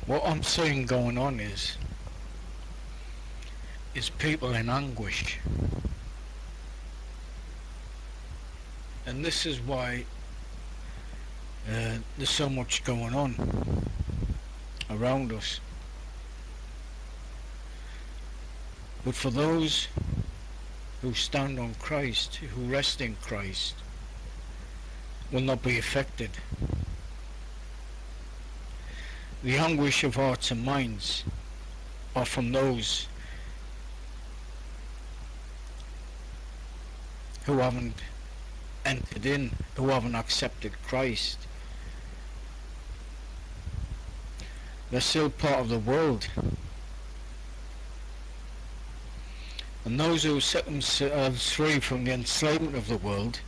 What I'm seeing going on is people in anguish. And this is why there's so much going on around us. But for those who stand on Christ, who rest in Christ, will not be affected. The anguish of hearts and minds are from those who haven't entered in, who haven't accepted Christ. They're still part of the world. And those who set themselves free from the enslavement of the world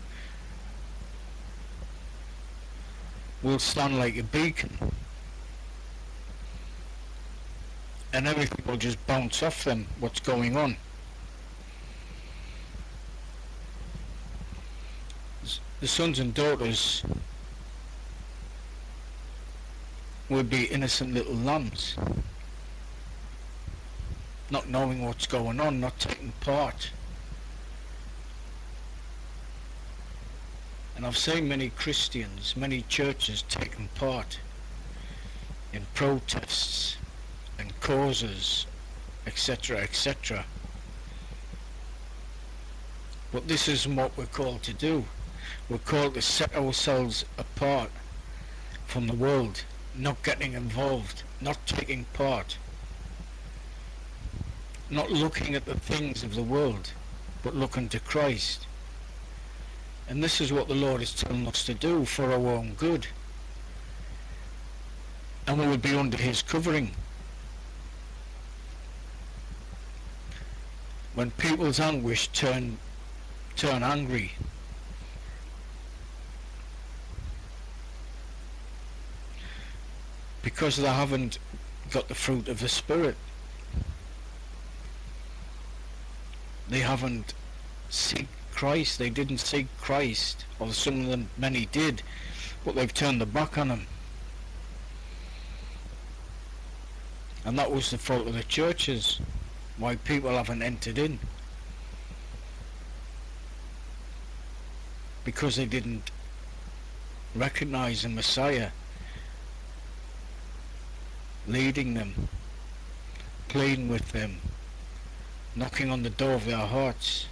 will stand like a beacon, and everything will just bounce off them, what's going on. The sons and daughters will be innocent little lambs, not knowing what's going on, not taking part. And I've seen many Christians, many churches taking part in protests and causes, etc., etc. But this isn't what we're called to do. We're called to set ourselves apart from the world, not getting involved, not taking part, not looking at the things of the world, but looking to Christ. And this is what the Lord is telling us to do for our own good. And we will be under His covering. When people's anguish turn angry, because they haven't got the fruit of the Spirit, they haven't seek Christ, they didn't seek Christ, or some of them, many did, but they've turned their back on Him. And that was the fault of the churches, why people haven't entered in, because they didn't recognize the Messiah leading them, pleading with them, knocking on the door of their hearts.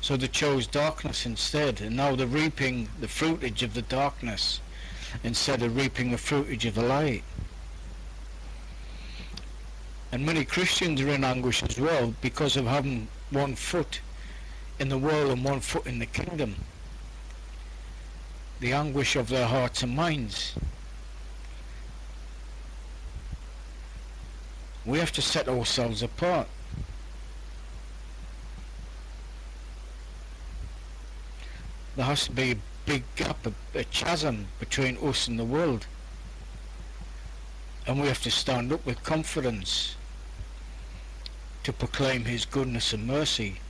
So they chose darkness instead, and now they're reaping the fruitage of the darkness instead of reaping the fruitage of the light. And many Christians are in anguish as well because of having one foot in the world and one foot in the kingdom. The anguish of their hearts and minds. We have to set ourselves apart. There has to be a big gap, a chasm between us and the world. And we have to stand up with confidence to proclaim His goodness and mercy.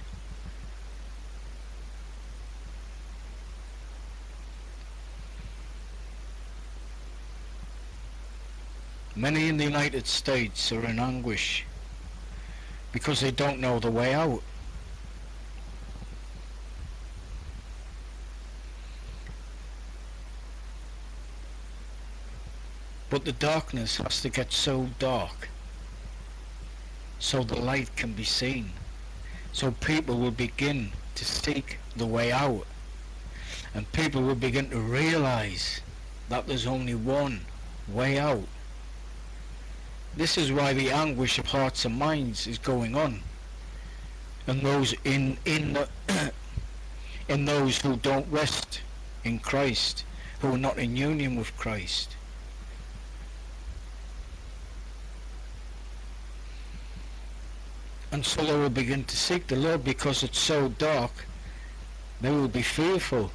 Many in the United States are in anguish because they don't know the way out. But the darkness has to get so dark so the light can be seen, so people will begin to seek the way out, and people will begin to realize that there's only one way out. This is why the anguish of hearts and minds is going on, and those in those who don't rest in Christ, who are not in union with Christ. And so they will begin to seek the Lord because it's so dark. They will be fearful,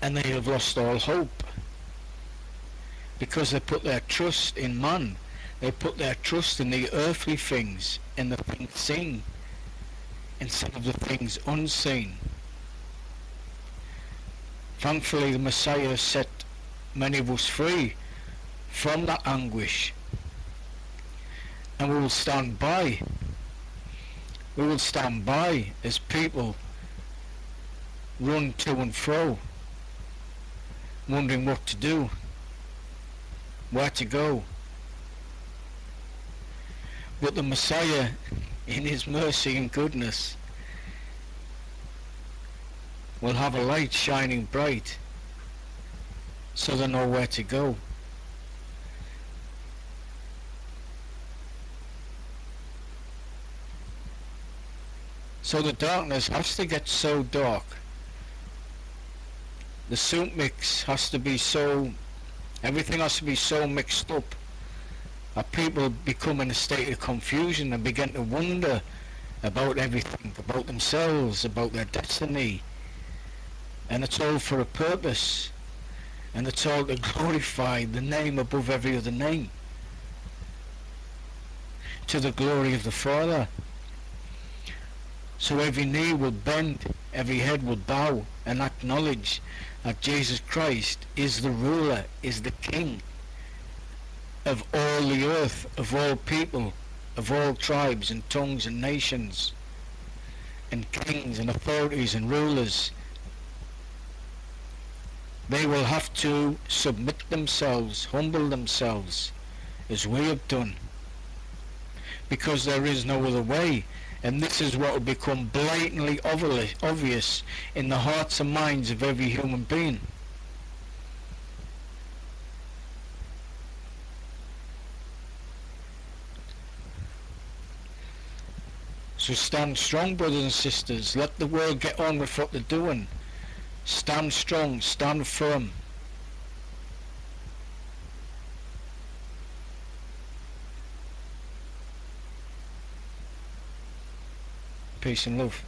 and they have lost all hope because they put their trust in man. They put their trust in the earthly things, in the things seen, instead of the things unseen. Thankfully the Messiah set many of us free from that anguish, and we will stand by. We will stand by as people run to and fro, wondering what to do, where to go. But the Messiah, in his mercy and goodness, will have a light shining bright, so they know where to go. So the darkness has to get so dark. The soup mix has to be so, everything has to be so mixed up that people become in a state of confusion and begin to wonder about everything, about themselves, about their destiny. And it's all for a purpose. And it's all to glorify the name above every other name, to the glory of the Father. So every knee will bend, every head will bow and acknowledge that Jesus Christ is the ruler, is the King of all the earth, of all people, of all tribes and tongues and nations, and kings and authorities and rulers. They will have to submit themselves, humble themselves, as we have done, because there is no other way. And this is what will become blatantly obvious in the hearts and minds of every human being. So stand strong, brothers and sisters. Let the world get on with what they're doing. Stand strong, stand firm. Peace and love.